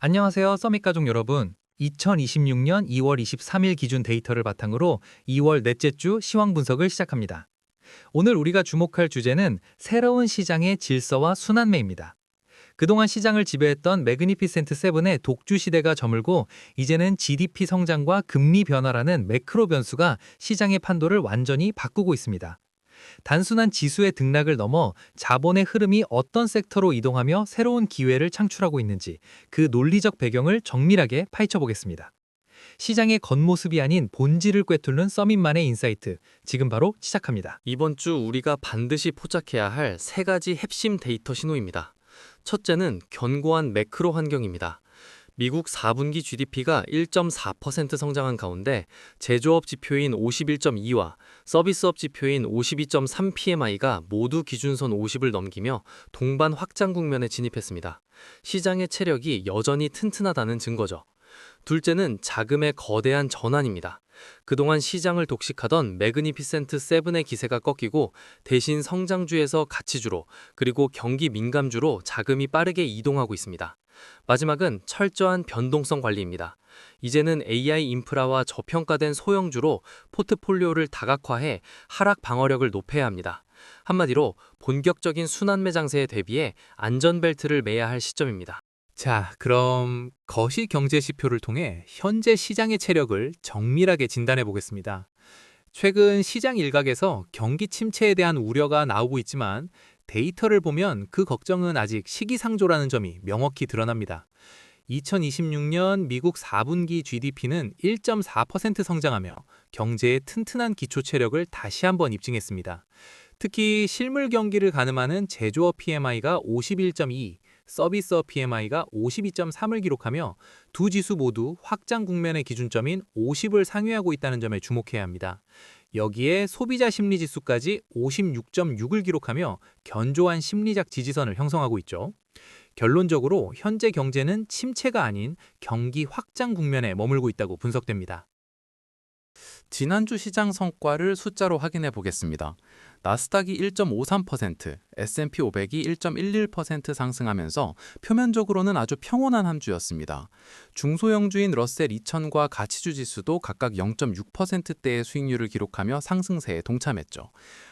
안녕하세요, 서밋 가족 여러분. 2026년 2월 23일 기준 데이터를 바탕으로 2월 넷째 주 시황 분석을 시작합니다. 오늘 우리가 주목할 주제는 새로운 시장의 질서와 순환매입니다. 그동안 시장을 지배했던 매그니피센트 세븐의 독주 시대가 저물고 이제는 GDP 성장과 금리 변화라는 매크로 변수가 시장의 판도를 완전히 바꾸고 있습니다. 단순한 지수의 등락을 넘어 자본의 흐름이 어떤 섹터로 이동하며 새로운 기회를 창출하고 있는지 그 논리적 배경을 정밀하게 파헤쳐 보겠습니다. 시장의 겉모습이 아닌 본질을 꿰뚫는 서밋만의 인사이트, 지금 바로 시작합니다. 이번 주 우리가 반드시 포착해야 할 세 가지 핵심 데이터 신호입니다. 첫째는 견고한 매크로 환경입니다. 미국 4분기 GDP가 1.4% 성장한 가운데 제조업 지표인 51.2와 서비스업 지표인 52.3 PMI가 모두 기준선 50을 넘기며 동반 확장 국면에 진입했습니다. 시장의 체력이 여전히 튼튼하다는 증거죠. 둘째는 자금의 거대한 전환입니다. 그동안 시장을 독식하던 매그니피센트 세븐의 기세가 꺾이고 대신 성장주에서 가치주로 그리고 경기 민감주로 자금이 빠르게 이동하고 있습니다. 마지막은 철저한 변동성 관리입니다. 이제는 AI 인프라와 저평가된 소형주로 포트폴리오를 다각화해 하락 방어력을 높여야 합니다. 한마디로 본격적인 순환매 장세에 대비해 안전벨트를 매야 할 시점입니다. 자, 그럼 거시경제지표를 통해 현재 시장의 체력을 정밀하게 진단해 보겠습니다. 최근 시장 일각에서 경기 침체에 대한 우려가 나오고 있지만 데이터를 보면 그 걱정은 아직 시기상조라는 점이 명확히 드러납니다. 2026년 미국 4분기 GDP는 1.4% 성장하며 경제의 튼튼한 기초 체력을 다시 한번 입증했습니다. 특히 실물 경기를 가늠하는 제조업 PMI가 51.2, 서비스업 PMI가 52.3을 기록하며 두 지수 모두 확장 국면의 기준점인 50을 상회하고 있다는 점에 주목해야 합니다. 여기에 소비자 심리 지수까지 56.6을 기록하며 견조한 심리적 지지선을 형성하고 있죠. 결론적으로 현재 경제는 침체가 아닌 경기 확장 국면에 머물고 있다고 분석됩니다. 지난주 시장 성과를 숫자로 확인해 보겠습니다. 나스닥이 1.53%, S&P 500이 1.11% 상승하면서 표면적으로는 아주 평온한 한 주였습니다. 중소형주인 러셀 2000과 가치주 지수도 각각 0.6%대의 수익률을 기록하며 상승세에 동참했죠.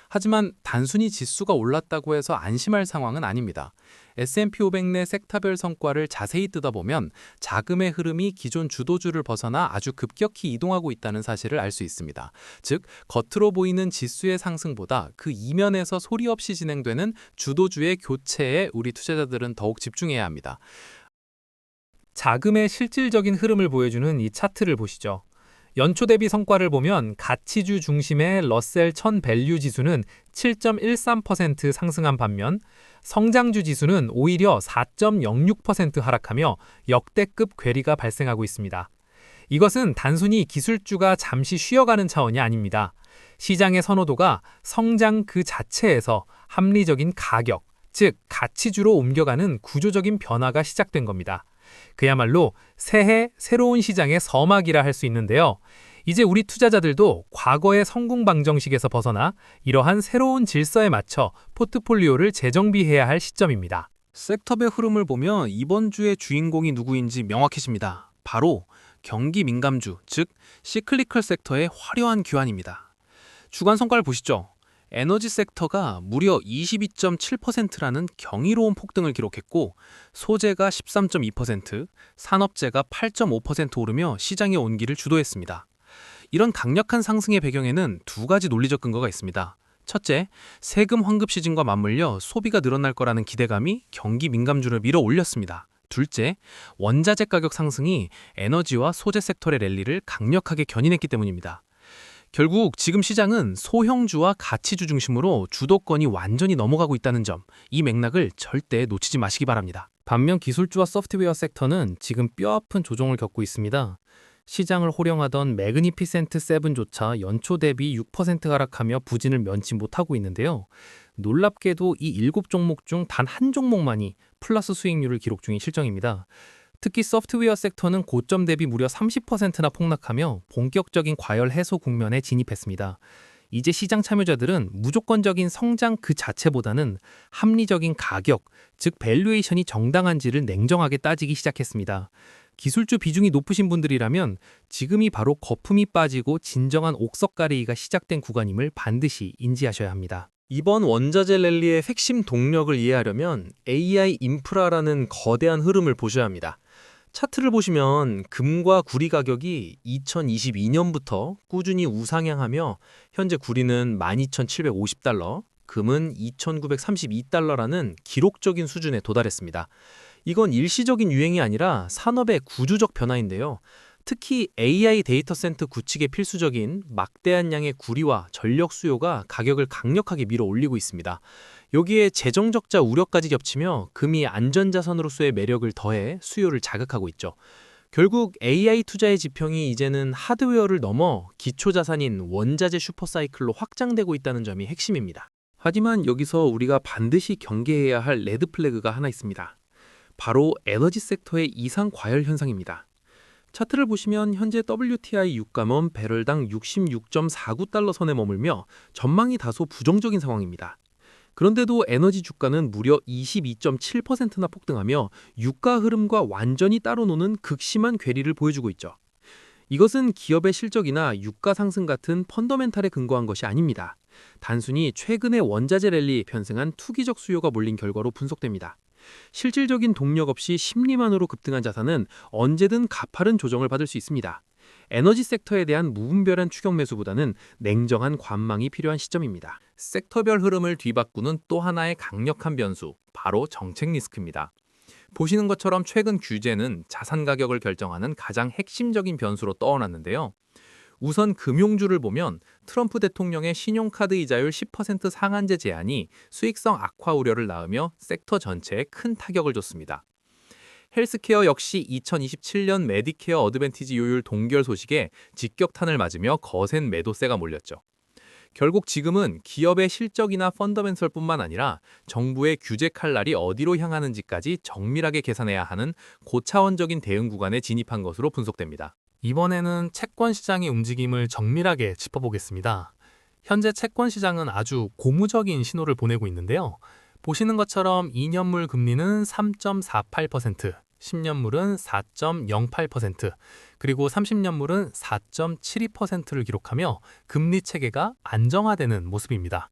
하지만 단순히 지수가 올랐다고 해서 안심할 상황은 아닙니다. S&P 500 내 섹터별 성과를 자세히 뜯어보면 자금의 흐름이 기존 주도주를 벗어나 아주 급격히 이동하고 있다는 사실을 알 수 있습니다. 즉, 겉으로 보이는 지수의 상승보다 그 이면에서 소리 없이 진행되는 주도주의 교체에 우리 투자자들은 더욱 집중해야 합니다. 자금의 실질적인 흐름을 보여주는 이 차트를 보시죠. 연초 대비 성과를 보면 가치주 중심의 러셀 1000 밸류 지수는 7.13% 상승한 반면 성장주 지수는 오히려 4.06% 하락하며 역대급 괴리가 발생하고 있습니다. 이것은 단순히 기술주가 잠시 쉬어가는 차원이 아닙니다. 시장의 선호도가 성장 그 자체에서 합리적인 가격, 즉 가치주로 옮겨가는 구조적인 변화가 시작된 겁니다. 그야말로 새해 새로운 시장의 서막이라 할 수 있는데요. 이제 우리 투자자들도 과거의 성공 방정식에서 벗어나 이러한 새로운 질서에 맞춰 포트폴리오를 재정비해야 할 시점입니다. 섹터별 흐름을 보면 이번 주의 주인공이 누구인지 명확해집니다. 바로 경기 민감주, 즉 시클리컬 섹터의 화려한 귀환입니다. 주간 성과를 보시죠. 에너지 섹터가 무려 22.7%라는 경이로운 폭등을 기록했고 소재가 13.2%, 산업재가 8.5% 오르며 시장의 온기를 주도했습니다. 이런 강력한 상승의 배경에는 두 가지 논리적 근거가 있습니다. 첫째, 세금 환급 시즌과 맞물려 소비가 늘어날 거라는 기대감이 경기 민감주를 밀어 올렸습니다. 둘째, 원자재 가격 상승이 에너지와 소재 섹터의 랠리를 강력하게 견인했기 때문입니다. 결국 지금 시장은 소형주와 가치주 중심으로 주도권이 완전히 넘어가고 있다는 점, 이 맥락을 절대 놓치지 마시기 바랍니다. 반면 기술주와 소프트웨어 섹터는 지금 뼈아픈 조정을 겪고 있습니다. 시장을 호령하던 매그니피센트 세븐조차 연초 대비 6% 하락하며 부진을 면치 못하고 있는데요. 놀랍게도 이 7종목 중 단 한 종목만이 플러스 수익률을 기록 중인 실정입니다. 특히 소프트웨어 섹터는 고점 대비 무려 30%나 폭락하며 본격적인 과열 해소 국면에 진입했습니다. 이제 시장 참여자들은 무조건적인 성장 그 자체보다는 합리적인 가격, 즉 밸류에이션이 정당한지를 냉정하게 따지기 시작했습니다. 기술주 비중이 높으신 분들이라면 지금이 바로 거품이 빠지고 진정한 옥석가래이가 시작된 구간임을 반드시 인지하셔야 합니다. 이번 원자재 랠리의 핵심 동력을 이해하려면 AI 인프라라는 거대한 흐름을 보셔야 합니다. 차트를 보시면 금과 구리 가격이 2022년부터 꾸준히 우상향하며 현재 구리는 12,750달러, 금은 2,932달러라는 기록적인 수준에 도달했습니다. 이건 일시적인 유행이 아니라 산업의 구조적 변화인데요. 특히 AI 데이터 센터 구축에 필수적인 막대한 양의 구리와 전력 수요가 가격을 강력하게 밀어 올리고 있습니다. 여기에 재정 적자 우려까지 겹치며 금이 안전자산으로서의 매력을 더해 수요를 자극하고 있죠. 결국 AI 투자의 지평이 이제는 하드웨어를 넘어 기초자산인 원자재 슈퍼사이클로 확장되고 있다는 점이 핵심입니다. 하지만 여기서 우리가 반드시 경계해야 할 레드 플래그가 하나 있습니다. 바로 에너지 섹터의 이상 과열 현상입니다. 차트를 보시면 현재 WTI 유가는 배럴당 66.49달러 선에 머물며 전망이 다소 부정적인 상황입니다. 그런데도 에너지 주가는 무려 22.7%나 폭등하며 유가 흐름과 완전히 따로 노는 극심한 괴리를 보여주고 있죠. 이것은 기업의 실적이나 유가 상승 같은 펀더멘탈에 근거한 것이 아닙니다. 단순히 최근의 원자재 랠리에 편승한 투기적 수요가 몰린 결과로 분석됩니다. 실질적인 동력 없이 심리만으로 급등한 자산은 언제든 가파른 조정을 받을 수 있습니다. 에너지 섹터에 대한 무분별한 추격 매수보다는 냉정한 관망이 필요한 시점입니다. 섹터별 흐름을 뒤바꾸는 또 하나의 강력한 변수, 바로 정책 리스크입니다. 보시는 것처럼 최근 규제는 자산 가격을 결정하는 가장 핵심적인 변수로 떠올랐는데요. 우선 금융주를 보면 트럼프 대통령의 신용카드 이자율 10% 상한제 제한이 수익성 악화 우려를 낳으며 섹터 전체에 큰 타격을 줬습니다. 헬스케어 역시 2027년 메디케어 어드밴티지 요율 동결 소식에 직격탄을 맞으며 거센 매도세가 몰렸죠. 결국 지금은 기업의 실적이나 펀더멘털뿐만 아니라 정부의 규제 칼날이 어디로 향하는지까지 정밀하게 계산해야 하는 고차원적인 대응 구간에 진입한 것으로 분석됩니다. 이번에는 채권 시장의 움직임을 정밀하게 짚어보겠습니다. 현재 채권 시장은 아주 고무적인 신호를 보내고 있는데요. 보시는 것처럼 2년물 금리는 3.48%, 10년물은 4.08%, 그리고 30년물은 4.72%를 기록하며 금리 체계가 안정화되는 모습입니다.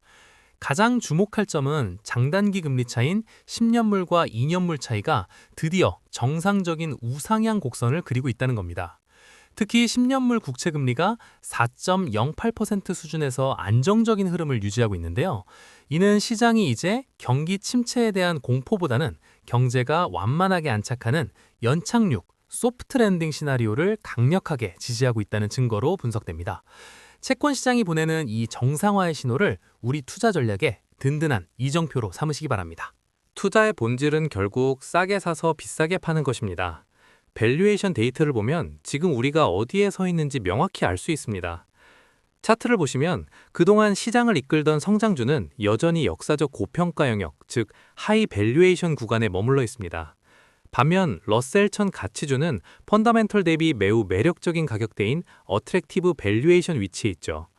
가장 주목할 점은 장단기 금리 차인 10년물과 2년물 차이가 드디어 정상적인 우상향 곡선을 그리고 있다는 겁니다. 특히 10년물 국채 금리가 4.08% 수준에서 안정적인 흐름을 유지하고 있는데요. 이는 시장이 이제 경기 침체에 대한 공포보다는 경제가 완만하게 안착하는 연착륙, 소프트 랜딩 시나리오를 강력하게 지지하고 있다는 증거로 분석됩니다. 채권 시장이 보내는 이 정상화의 신호를 우리 투자 전략의 든든한 이정표로 삼으시기 바랍니다. 투자의 본질은 결국 싸게 사서 비싸게 파는 것입니다. 밸류에이션 데이터를 보면 지금 우리가 어디에 서 있는지 명확히 알 수 있습니다. 차트를 보시면 그동안 시장을 이끌던 성장주는 여전히 역사적 고평가 영역, 즉 하이 밸류에이션 구간에 머물러 있습니다. 반면 러셀1000 가치주는 펀더멘털 대비 매우 매력적인 가격대인 어트랙티브 밸류에이션 위치에 있죠.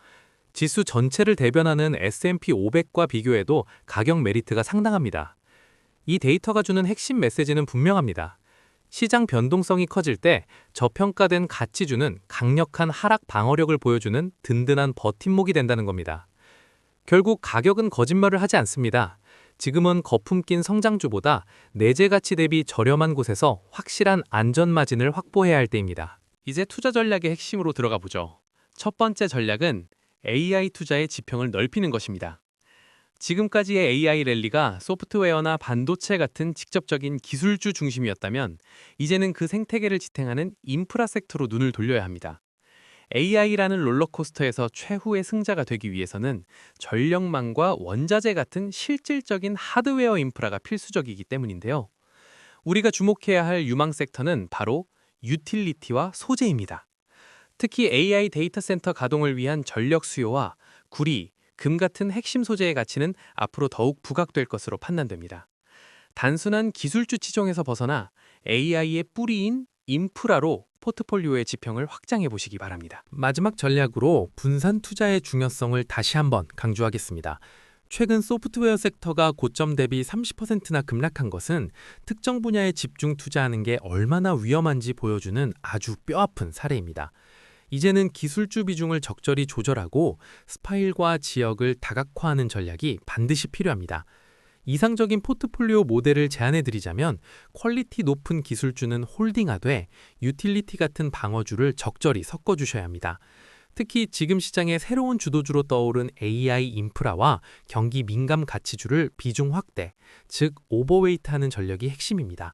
지수 전체를 대변하는 S&P 500과 비교해도 가격 메리트가 상당합니다. 이 데이터가 주는 핵심 메시지는 분명합니다. 시장 변동성이 커질 때 저평가된 가치주는 강력한 하락 방어력을 보여주는 든든한 버팀목이 된다는 겁니다. 결국 가격은 거짓말을 하지 않습니다. 지금은 거품 낀 성장주보다 내재 가치 대비 저렴한 곳에서 확실한 안전 마진을 확보해야 할 때입니다. 이제 투자 전략의 핵심으로 들어가 보죠. 첫 번째 전략은 AI 투자의 지평을 넓히는 것입니다. 지금까지의 AI 랠리가 소프트웨어나 반도체 같은 직접적인 기술주 중심이었다면 이제는 그 생태계를 지탱하는 인프라 섹터로 눈을 돌려야 합니다. AI라는 롤러코스터에서 최후의 승자가 되기 위해서는 전력망과 원자재 같은 실질적인 하드웨어 인프라가 필수적이기 때문인데요. 우리가 주목해야 할 유망 섹터는 바로 유틸리티와 소재입니다. 특히 AI 데이터 센터 가동을 위한 전력 수요와 구리, 금 같은 핵심 소재의 가치는 앞으로 더욱 부각될 것으로 판단됩니다. 단순한 기술주 치종에서 벗어나 AI의 뿌리인 인프라로 포트폴리오의 지평을 확장해 보시기 바랍니다. 마지막 전략으로 분산 투자의 중요성을 다시 한번 강조하겠습니다. 최근 소프트웨어 섹터가 고점 대비 30%나 급락한 것은 특정 분야에 집중 투자하는 게 얼마나 위험한지 보여주는 아주 뼈아픈 사례입니다. 이제는 기술주 비중을 적절히 조절하고 스파일과 지역을 다각화하는 전략이 반드시 필요합니다. 이상적인 포트폴리오 모델을 제안해 드리자면 퀄리티 높은 기술주는 홀딩하되 유틸리티 같은 방어주를 적절히 섞어주셔야 합니다. 특히 지금 시장의 새로운 주도주로 떠오른 AI 인프라와 경기 민감 가치주를 비중 확대, 즉 오버웨이트하는 전략이 핵심입니다.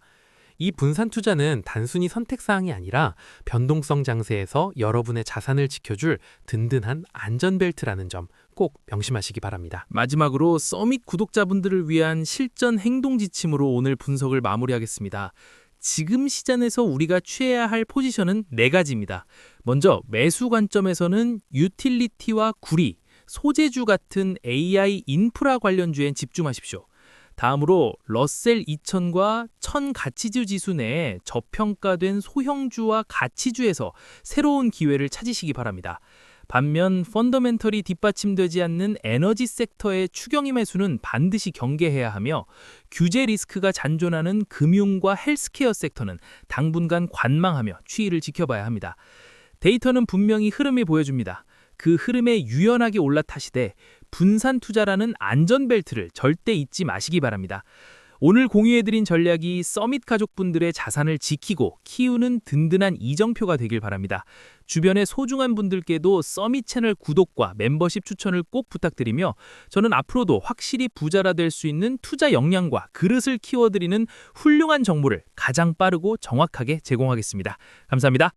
이 분산 투자는 단순히 선택사항이 아니라 변동성 장세에서 여러분의 자산을 지켜줄 든든한 안전벨트라는 점 꼭 명심하시기 바랍니다. 마지막으로 서밋 구독자분들을 위한 실전 행동 지침으로 오늘 분석을 마무리하겠습니다. 지금 시장에서 우리가 취해야 할 포지션은 4가지입니다. 먼저 매수 관점에서는 유틸리티와 구리, 소재주 같은 AI 인프라 관련주엔 집중하십시오. 다음으로 러셀 2000과 1000 가치주 지수 내에 저평가된 소형주와 가치주에서 새로운 기회를 찾으시기 바랍니다. 반면 펀더멘털이 뒷받침되지 않는 에너지 섹터의 추경이 매수는 반드시 경계해야 하며 규제 리스크가 잔존하는 금융과 헬스케어 섹터는 당분간 관망하며 추이를 지켜봐야 합니다. 데이터는 분명히 흐름이 보여줍니다. 그 흐름에 유연하게 올라타시되 분산 투자라는 안전벨트를 절대 잊지 마시기 바랍니다. 오늘 공유해드린 전략이 서밋 가족분들의 자산을 지키고 키우는 든든한 이정표가 되길 바랍니다. 주변의 소중한 분들께도 서밋 채널 구독과 멤버십 추천을 꼭 부탁드리며 저는 앞으로도 확실히 부자라 될 수 있는 투자 역량과 그릇을 키워드리는 훌륭한 정보를 가장 빠르고 정확하게 제공하겠습니다. 감사합니다.